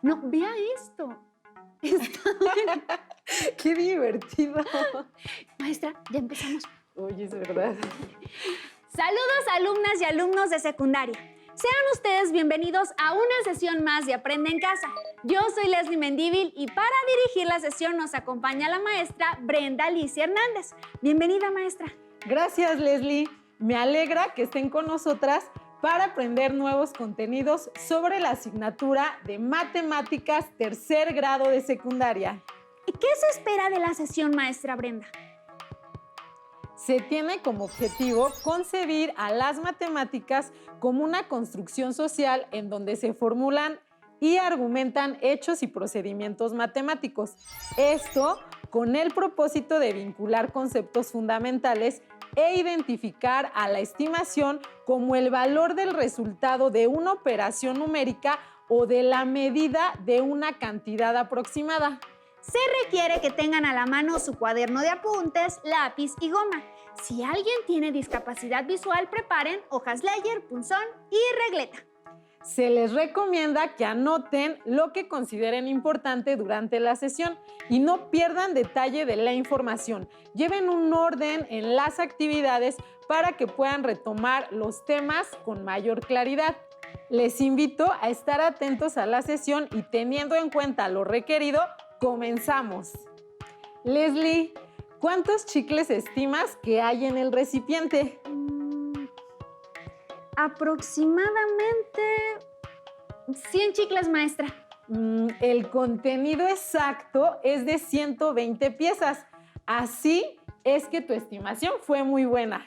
No, vea esto. Está bien. ¡Qué divertido! Maestra, ya empezamos. Oye, es verdad. Saludos, alumnas y alumnos de secundaria. Sean ustedes bienvenidos a una sesión más de Aprende en Casa. Yo soy Leslie Mendívil y para dirigir la sesión nos acompaña la maestra Brenda Alicia Hernández. Bienvenida, maestra. Gracias, Leslie. Me alegra que estén con nosotras para aprender nuevos contenidos sobre la asignatura de Matemáticas tercer grado de secundaria. ¿Y qué se espera de la sesión, maestra Brenda? Se tiene como objetivo concebir a las matemáticas como una construcción social en donde se formulan y argumentan hechos y procedimientos matemáticos. Esto con el propósito de vincular conceptos fundamentales e identificar a la estimación como el valor del resultado de una operación numérica o de la medida de una cantidad aproximada. Se requiere que tengan a la mano su cuaderno de apuntes, lápiz y goma. Si alguien tiene discapacidad visual, preparen hojas Leyer, punzón y regleta. Se les recomienda que anoten lo que consideren importante durante la sesión y no pierdan detalle de la información. Lleven un orden en las actividades para que puedan retomar los temas con mayor claridad. Les invito a estar atentos a la sesión y teniendo en cuenta lo requerido, comenzamos. Leslie, ¿cuántos chicles estimas que hay en el recipiente? Aproximadamente 100 chicles, maestra. El contenido exacto es de 120 piezas. Así es que tu estimación fue muy buena.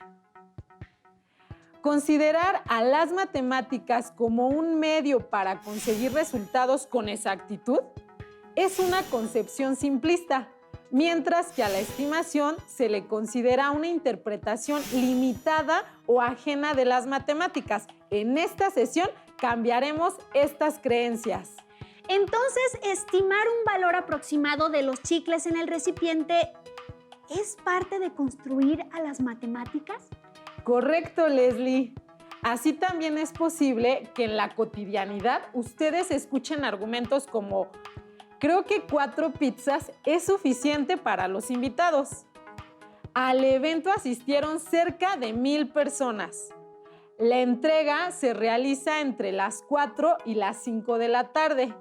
Considerar a las matemáticas como un medio para conseguir resultados con exactitud es una concepción simplista, mientras que a la estimación se le considera una interpretación limitada o ajena de las matemáticas. En esta sesión cambiaremos estas creencias. Entonces, estimar un valor aproximado de los chicles en el recipiente ¿es parte de construir a las matemáticas? Correcto, Leslie. Así también es posible que en la cotidianidad ustedes escuchen argumentos como creo que 4 pizzas es suficiente para los invitados. Al evento asistieron cerca de 1000 personas. La entrega se realiza entre las 4 y las 5 de la tarde.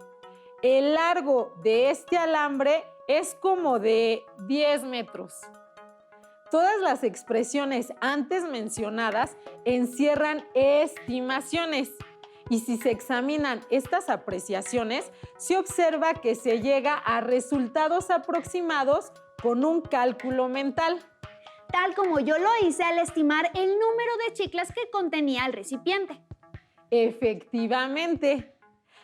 El largo de este alambre es como de 10 metros. Todas las expresiones antes mencionadas encierran estimaciones. Y si se examinan estas apreciaciones, se observa que se llega a resultados aproximados con un cálculo mental. Tal como yo lo hice al estimar el número de chicles que contenía el recipiente. Efectivamente,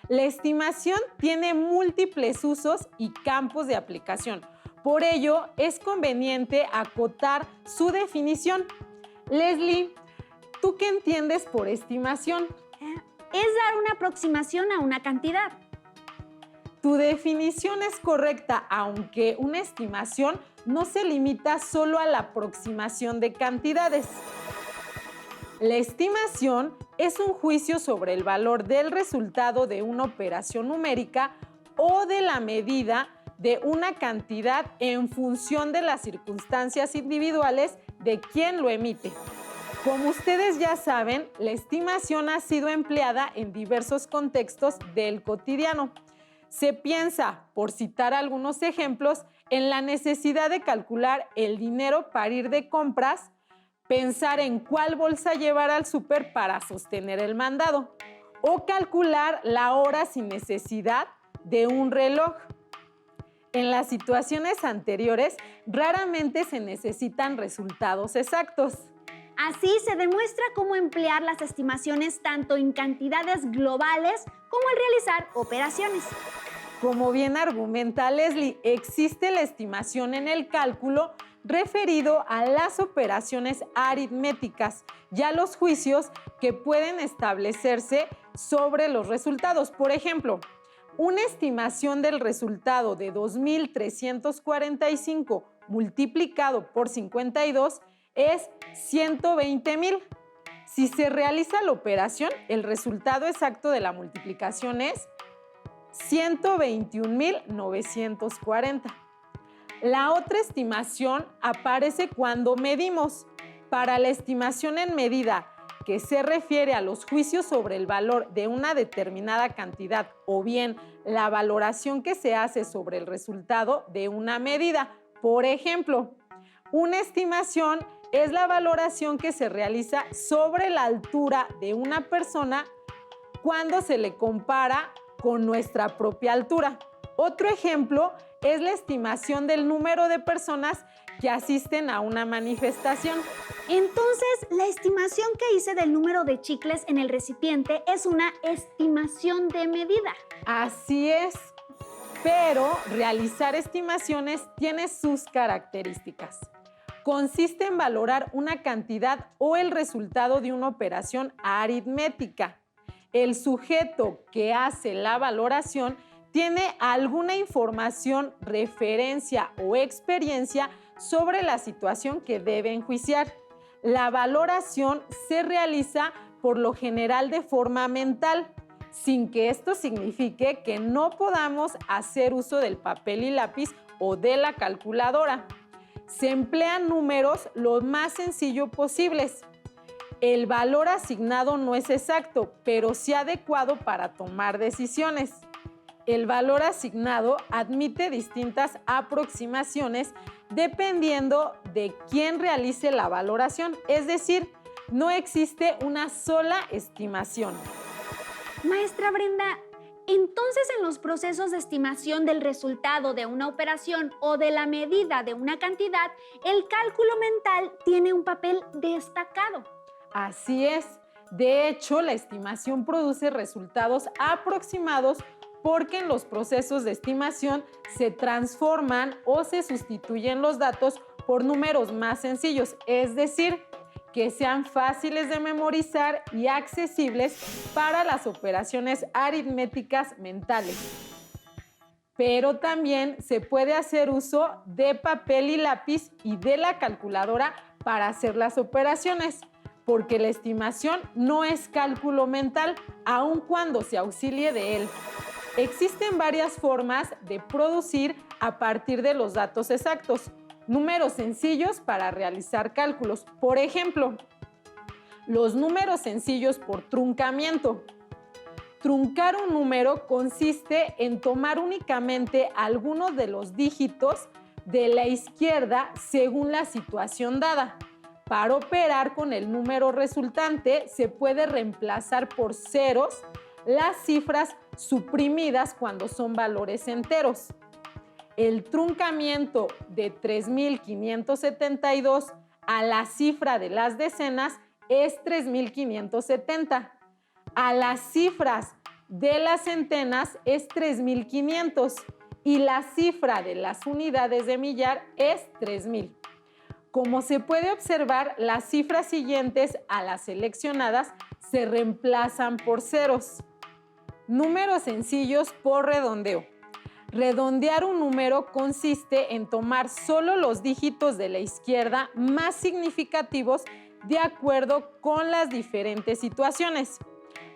la estimación tiene múltiples usos y campos de aplicación. Por ello, es conveniente acotar su definición. Leslie, ¿tú qué entiendes por estimación? Es dar una aproximación a una cantidad. Tu definición es correcta, aunque una estimación no se limita solo a la aproximación de cantidades. La estimación es un juicio sobre el valor del resultado de una operación numérica o de la medida de una cantidad en función de las circunstancias individuales de quien lo emite. Como ustedes ya saben, la estimación ha sido empleada en diversos contextos del cotidiano. Se piensa, por citar algunos ejemplos, en la necesidad de calcular el dinero para ir de compras, pensar en cuál bolsa llevar al súper para sostener el mandado, o calcular la hora sin necesidad de un reloj. En las situaciones anteriores, raramente se necesitan resultados exactos. Así se demuestra cómo emplear las estimaciones tanto en cantidades globales como al realizar operaciones. Como bien argumenta Leslie, existe la estimación en el cálculo referido a las operaciones aritméticas y a los juicios que pueden establecerse sobre los resultados. Por ejemplo, una estimación del resultado de 2.345 multiplicado por 52 es 120,000. Si se realiza la operación, el resultado exacto de la multiplicación es 121.940. La otra estimación aparece cuando medimos. Para la estimación en medida que se refiere a los juicios sobre el valor de una determinada cantidad o bien la valoración que se hace sobre el resultado de una medida. Por ejemplo, una estimación es la valoración que se realiza sobre la altura de una persona cuando se le compara con nuestra propia altura. Otro ejemplo es la estimación del número de personas que asisten a una manifestación. Entonces, la estimación que hice del número de chicles en el recipiente es una estimación de medida. Así es, pero realizar estimaciones tiene sus características. Consiste en valorar una cantidad o el resultado de una operación aritmética. El sujeto que hace la valoración tiene alguna información, referencia o experiencia sobre la situación que debe enjuiciar. La valoración se realiza por lo general de forma mental, sin que esto signifique que no podamos hacer uso del papel y lápiz o de la calculadora. Se emplean números lo más sencillo posibles. El valor asignado no es exacto, pero sí adecuado para tomar decisiones. El valor asignado admite distintas aproximaciones dependiendo de quién realice la valoración, es decir, no existe una sola estimación. Maestra Brenda, entonces en los procesos de estimación del resultado de una operación o de la medida de una cantidad, el cálculo mental tiene un papel destacado. Así es. De hecho, la estimación produce resultados aproximados porque en los procesos de estimación se transforman o se sustituyen los datos por números más sencillos, es decir, que sean fáciles de memorizar y accesibles para las operaciones aritméticas mentales. Pero también se puede hacer uso de papel y lápiz y de la calculadora para hacer las operaciones, porque la estimación no es cálculo mental, aun cuando se auxilie de él. Existen varias formas de producir a partir de los datos exactos, números sencillos para realizar cálculos. Por ejemplo, los números sencillos por truncamiento. Truncar un número consiste en tomar únicamente algunos de los dígitos de la izquierda según la situación dada. Para operar con el número resultante se puede reemplazar por ceros las cifras suprimidas cuando son valores enteros. El truncamiento de 3.572 a la cifra de las decenas es 3.570. A las cifras de las centenas es 3.500 y la cifra de las unidades de millar es 3.000. Como se puede observar, las cifras siguientes a las seleccionadas se reemplazan por ceros. Números sencillos por redondeo. Redondear un número consiste en tomar solo los dígitos de la izquierda más significativos de acuerdo con las diferentes situaciones.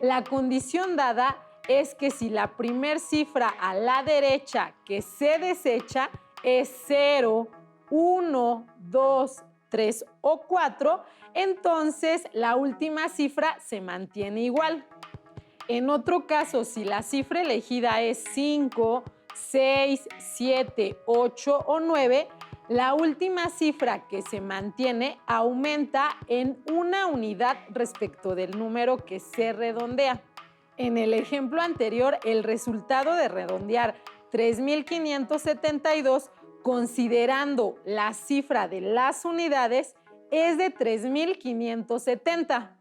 La condición dada es que si la primer cifra a la derecha que se desecha es 0, 1, 2, 3 o 4, entonces la última cifra se mantiene igual. En otro caso, si la cifra elegida es 5, 6, 7, 8 o 9, la última cifra que se mantiene aumenta en una unidad respecto del número que se redondea. En el ejemplo anterior, el resultado de redondear 3.572, considerando la cifra de las unidades, es de 3.570.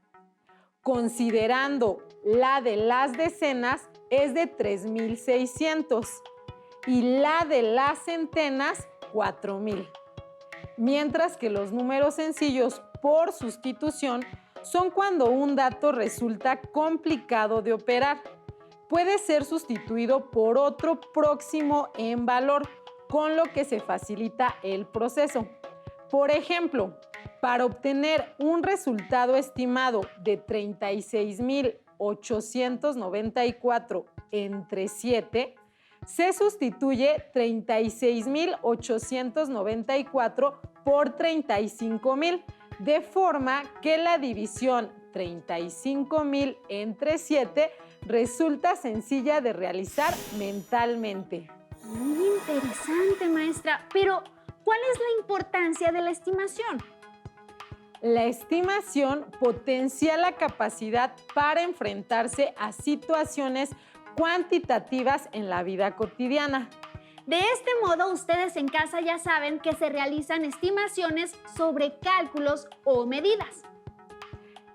Considerando la de las decenas, es de 3.600 y la de las centenas, 4.000. Mientras que los números sencillos por sustitución son cuando un dato resulta complicado de operar. Puede ser sustituido por otro próximo en valor, con lo que se facilita el proceso. Por ejemplo, para obtener un resultado estimado de 36.894 entre 7, se sustituye 36,894 por 35,000, de forma que la división 35,000 entre 7 resulta sencilla de realizar mentalmente. Muy interesante, maestra. Pero, ¿cuál es la importancia de la estimación? La estimación potencia la capacidad para enfrentarse a situaciones cuantitativas en la vida cotidiana. De este modo, ustedes en casa ya saben que se realizan estimaciones sobre cálculos o medidas.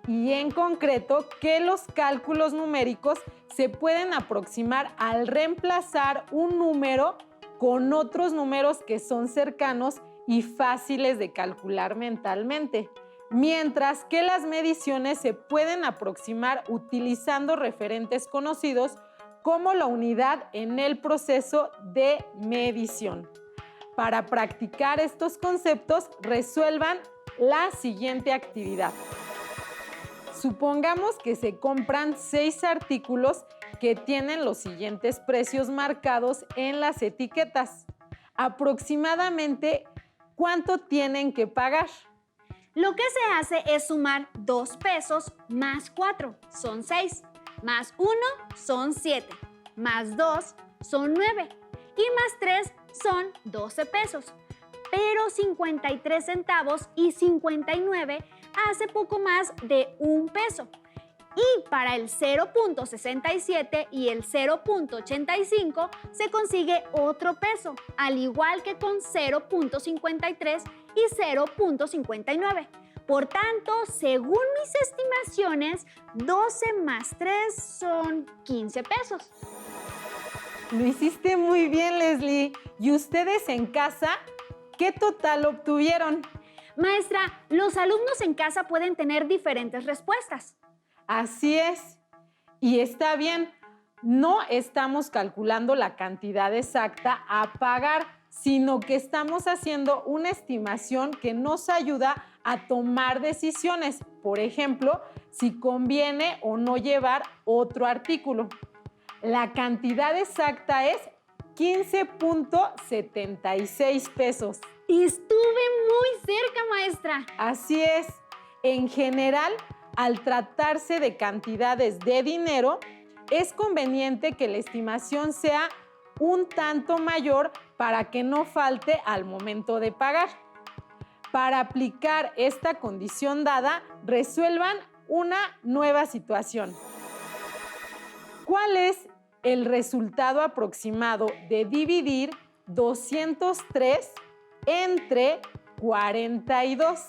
Y en concreto, que los cálculos numéricos se pueden aproximar al reemplazar un número con otros números que son cercanos y fáciles de calcular mentalmente, mientras que las mediciones se pueden aproximar utilizando referentes conocidos como la unidad en el proceso de medición. Para practicar estos conceptos, resuelvan la siguiente actividad. Supongamos que se compran 6 artículos que tienen los siguientes precios marcados en las etiquetas. Aproximadamente, ¿cuánto tienen que pagar? Lo que se hace es sumar 2 pesos más 4, son 6, más 1 son 7, más 2 son 9 y más 3 son 12 pesos. Pero 53 centavos y 59 hace poco más de 1 peso. Y para el 0.67 y el 0.85 se consigue otro peso, al igual que con 0.53 y 0.59. Por tanto, según mis estimaciones, 12 más 3 son 15 pesos. Lo hiciste muy bien, Leslie. ¿Y ustedes en casa qué total obtuvieron? Maestra, los alumnos en casa pueden tener diferentes respuestas. Así es. Y está bien, no estamos calculando la cantidad exacta a pagar, sino que estamos haciendo una estimación que nos ayuda a tomar decisiones. Por ejemplo, si conviene o no llevar otro artículo. La cantidad exacta es 15.76 pesos. Estuve muy cerca, maestra. Así es. En general, al tratarse de cantidades de dinero, es conveniente que la estimación sea un tanto mayor para que no falte al momento de pagar. Para aplicar esta condición dada, resuelvan una nueva situación. ¿Cuál es el resultado aproximado de dividir 203 entre 42?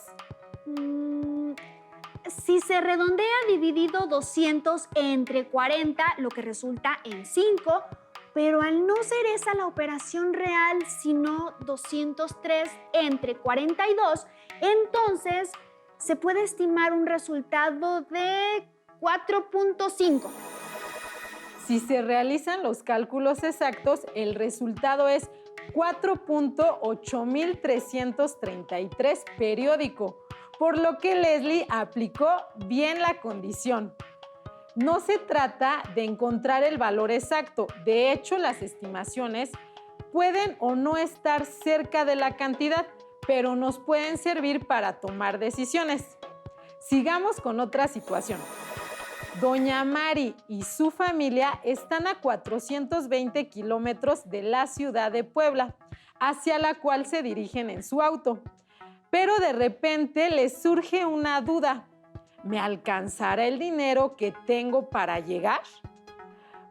Si se redondea dividido 200 entre 40, lo que resulta en 5, pero al no ser esa la operación real, sino 203 entre 42, entonces se puede estimar un resultado de 4.5. Si se realizan los cálculos exactos, el resultado es 4.8333 periódico, por lo que Leslie aplicó bien la condición. No se trata de encontrar el valor exacto. De hecho, las estimaciones pueden o no estar cerca de la cantidad, pero nos pueden servir para tomar decisiones. Sigamos con otra situación. Doña Mari y su familia están a 420 kilómetros de la ciudad de Puebla, hacia la cual se dirigen en su auto. Pero de repente les surge una duda. ¿Me alcanzará el dinero que tengo para llegar?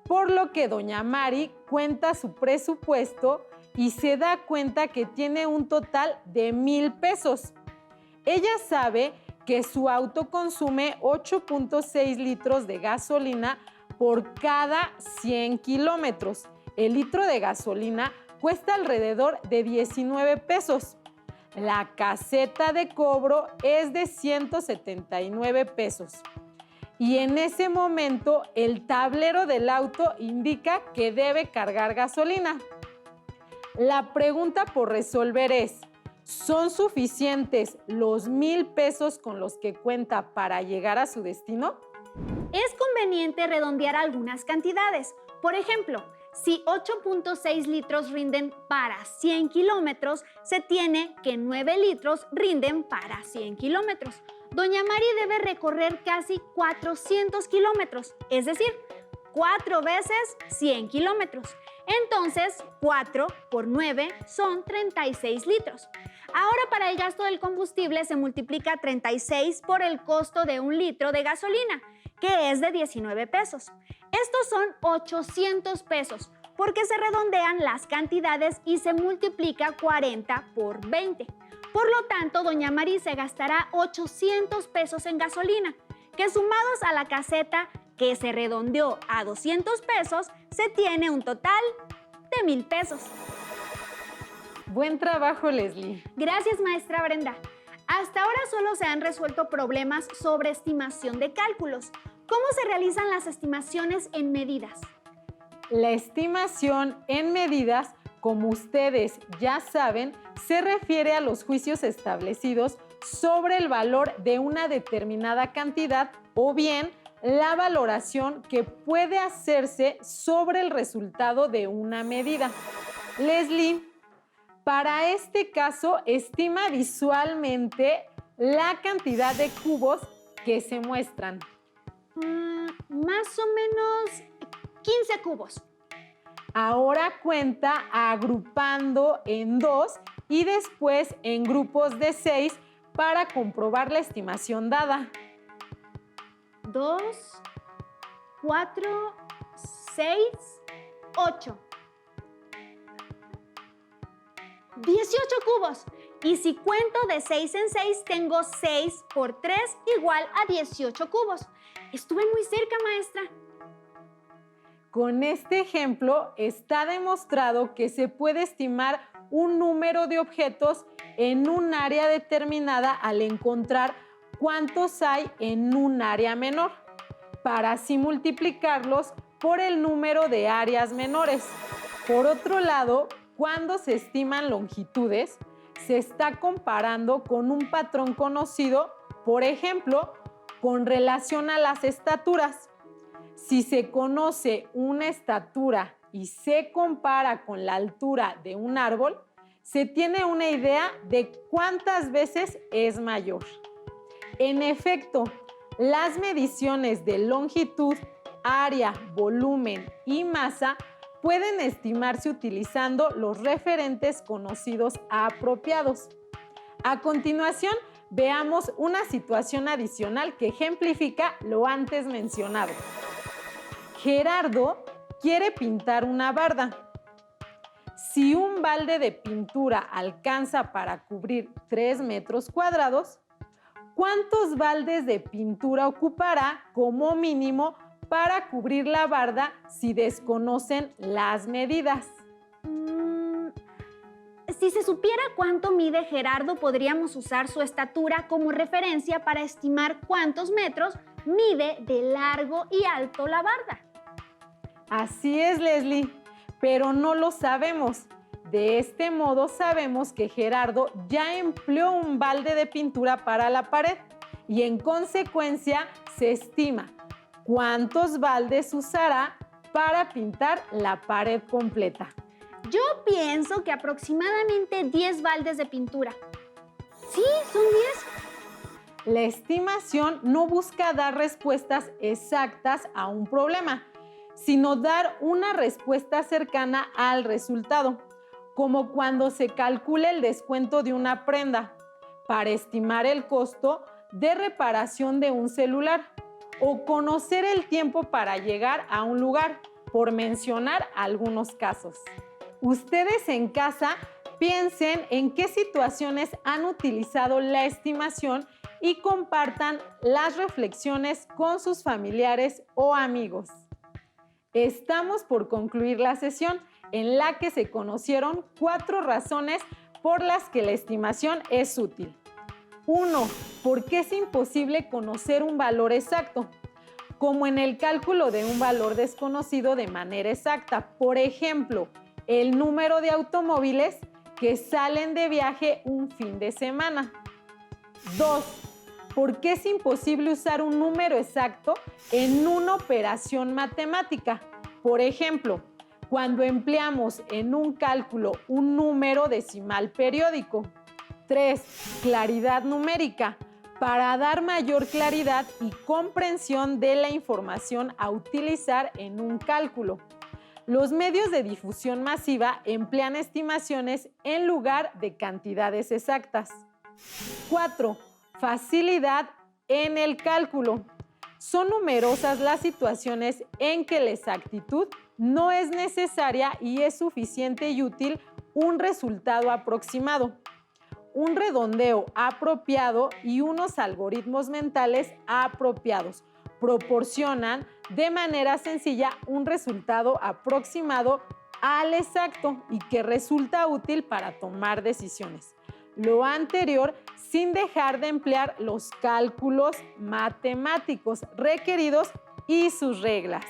Por lo que doña Mari cuenta su presupuesto y se da cuenta que tiene un total de 1,000 pesos. Ella sabe que su auto consume 8.6 litros de gasolina por cada 100 kilómetros. El litro de gasolina cuesta alrededor de 19 pesos. La caseta de cobro es de 179 pesos. Y en ese momento el tablero del auto indica que debe cargar gasolina. La pregunta por resolver es: ¿son suficientes los 1,000 pesos con los que cuenta para llegar a su destino? Es conveniente redondear algunas cantidades. Por ejemplo, si 8.6 litros rinden para 100 kilómetros, se tiene que 9 litros rinden para 100 kilómetros. Doña Mari debe recorrer casi 400 kilómetros, es decir, 4 veces 100 kilómetros. Entonces, 4 por 9 son 36 litros. Ahora, para el gasto del combustible se multiplica 36 por el costo de 1 litro de gasolina, que es de 19 pesos. Estos son 800 pesos, porque se redondean las cantidades y se multiplica 40 por 20. Por lo tanto, doña Mari se gastará 800 pesos en gasolina, que sumados a la caseta que se redondeó a 200 pesos, se tiene un total de 1,000 pesos. Buen trabajo, Leslie. Gracias, maestra Brenda. Hasta ahora solo se han resuelto problemas sobre estimación de cálculos. ¿Cómo se realizan las estimaciones en medidas? La estimación en medidas, como ustedes ya saben, se refiere a los juicios establecidos sobre el valor de una determinada cantidad o bien la valoración que puede hacerse sobre el resultado de una medida. Leslie, para este caso, estima visualmente la cantidad de cubos que se muestran. Más o menos 15 cubos. Ahora cuenta agrupando en 2 y después en grupos de 6 para comprobar la estimación dada. 2, 4, 6, 8. 18 cubos. Y si cuento de 6 en 6, tengo 6 por 3 igual a 18 cubos. Estuve muy cerca, maestra. Con este ejemplo está demostrado que se puede estimar un número de objetos en un área determinada al encontrar cuántos hay en un área menor, para así multiplicarlos por el número de áreas menores. Por otro lado, cuando se estiman longitudes, se está comparando con un patrón conocido, por ejemplo, con relación a las estaturas. Si se conoce una estatura y se compara con la altura de un árbol, se tiene una idea de cuántas veces es mayor. En efecto, las mediciones de longitud, área, volumen y masa pueden estimarse utilizando los referentes conocidos apropiados. A continuación, veamos una situación adicional que ejemplifica lo antes mencionado. Gerardo quiere pintar una barda. Si un balde de pintura alcanza para cubrir 3 metros cuadrados, ¿cuántos baldes de pintura ocupará como mínimo para cubrir la barda si desconocen las medidas? Si se supiera cuánto mide Gerardo, podríamos usar su estatura como referencia para estimar cuántos metros mide de largo y alto la barda. Así es, Leslie, pero no lo sabemos. De este modo sabemos que Gerardo ya empleó un balde de pintura para la pared y en consecuencia se estima cuántos baldes usará para pintar la pared completa. Yo pienso que aproximadamente 10 baldes de pintura. Sí, son 10. La estimación no busca dar respuestas exactas a un problema, sino dar una respuesta cercana al resultado, como cuando se calcula el descuento de una prenda para estimar el costo de reparación de un celular o conocer el tiempo para llegar a un lugar, por mencionar algunos casos. Ustedes en casa piensen en qué situaciones han utilizado la estimación y compartan las reflexiones con sus familiares o amigos. Estamos por concluir la sesión en la que se conocieron 4 razones por las que la estimación es útil. 1. Porque es imposible conocer un valor exacto, como en el cálculo de un valor desconocido de manera exacta. Por ejemplo, el número de automóviles que salen de viaje un fin de semana. 2. Porque es imposible usar un número exacto en una operación matemática, Por ejemplo, cuando empleamos en un cálculo un número decimal periódico. 3. Claridad numérica, para dar mayor claridad y comprensión de la información a utilizar en un cálculo. Los medios de difusión masiva emplean estimaciones en lugar de cantidades exactas. 4. Facilidad en el cálculo. Son numerosas las situaciones en que la exactitud no es necesaria y es suficiente y útil un resultado aproximado. Un redondeo apropiado y unos algoritmos mentales apropiados proporcionan de manera sencilla un resultado aproximado al exacto y que resulta útil para tomar decisiones. Lo anterior sin dejar de emplear los cálculos matemáticos requeridos y sus reglas.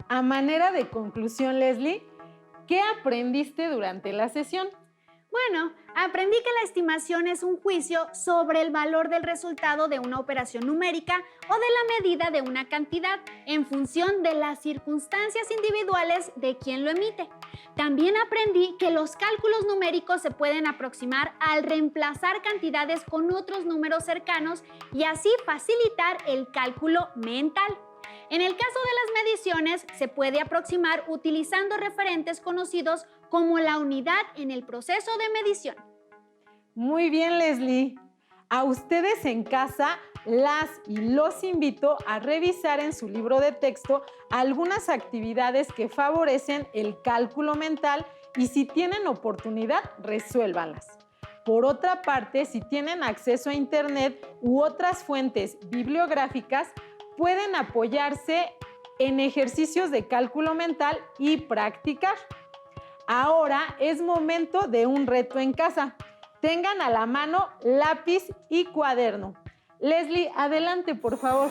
A manera de conclusión, Leslie, ¿qué aprendiste durante la sesión? Bueno, aprendí que la estimación es un juicio sobre el valor del resultado de una operación numérica o de la medida de una cantidad en función de las circunstancias individuales de quien lo emite. También aprendí que los cálculos numéricos se pueden aproximar al reemplazar cantidades con otros números cercanos y así facilitar el cálculo mental. En el caso de las mediciones, se puede aproximar utilizando referentes conocidos como la unidad en el proceso de medición. Muy bien, Leslie. A ustedes en casa las y los invito a revisar en su libro de texto algunas actividades que favorecen el cálculo mental y si tienen oportunidad, resuélvanlas. Por otra parte, si tienen acceso a Internet u otras fuentes bibliográficas, pueden apoyarse en ejercicios de cálculo mental y practicar. Ahora es momento de un reto en casa. Tengan a la mano lápiz y cuaderno. Leslie, adelante, por favor.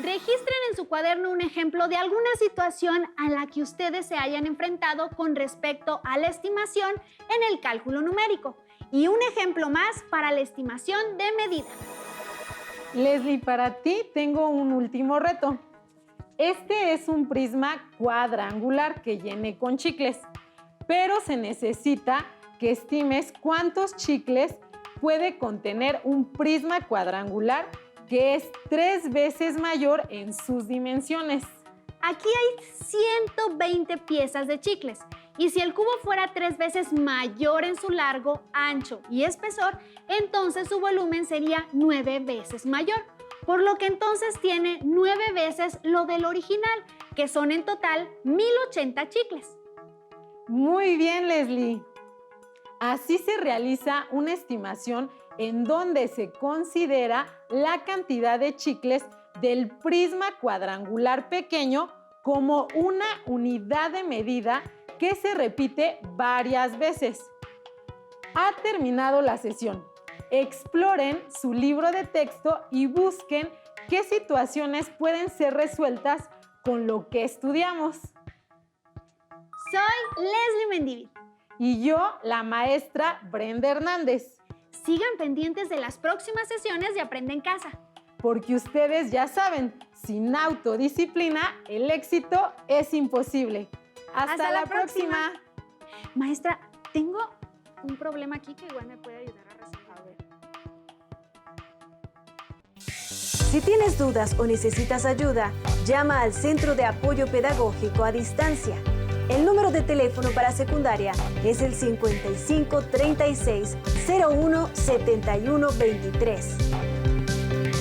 Registren en su cuaderno un ejemplo de alguna situación a la que ustedes se hayan enfrentado con respecto a la estimación en el cálculo numérico y un ejemplo más para la estimación de medida. Leslie, para ti tengo un último reto. Este es un prisma cuadrangular que llené con chicles, pero se necesita que estimes cuántos chicles puede contener un prisma cuadrangular que es 3 veces mayor en sus dimensiones. Aquí hay 120 piezas de chicles y si el cubo fuera 3 veces mayor en su largo, ancho y espesor, entonces su volumen sería 9 veces mayor, por lo que entonces tiene 9 veces lo del original, que son en total 1080 chicles. Muy bien, Leslie. Así se realiza una estimación en donde se considera la cantidad de chicles del prisma cuadrangular pequeño como una unidad de medida que se repite varias veces. Ha terminado la sesión. Exploren su libro de texto y busquen qué situaciones pueden ser resueltas con lo que estudiamos. Soy Leslie Mendívil. Y yo, la maestra Brenda Hernández. Sigan pendientes de las próximas sesiones de Aprende en Casa. Porque ustedes ya saben, sin autodisciplina, el éxito es imposible. ¡Hasta la próxima! Maestra, tengo un problema aquí que igual me puede ayudar a resolver. Si tienes dudas o necesitas ayuda, llama al Centro de Apoyo Pedagógico a Distancia. El número de teléfono para secundaria es el 55 36 01 71 23.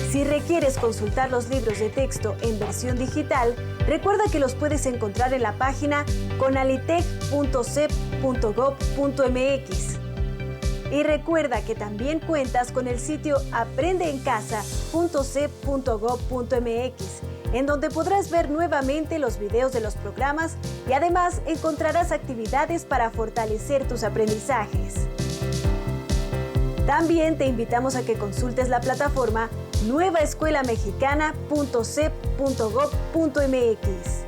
Si requieres consultar los libros de texto en versión digital, recuerda que los puedes encontrar en la página conalitec.cep.gov.mx. Y recuerda que también cuentas con el sitio aprendeencasa.cep.gov.mx, en donde podrás ver nuevamente los videos de los programas y además encontrarás actividades para fortalecer tus aprendizajes. También te invitamos a que consultes la plataforma nuevaescuelamexicana.cep.gov.mx.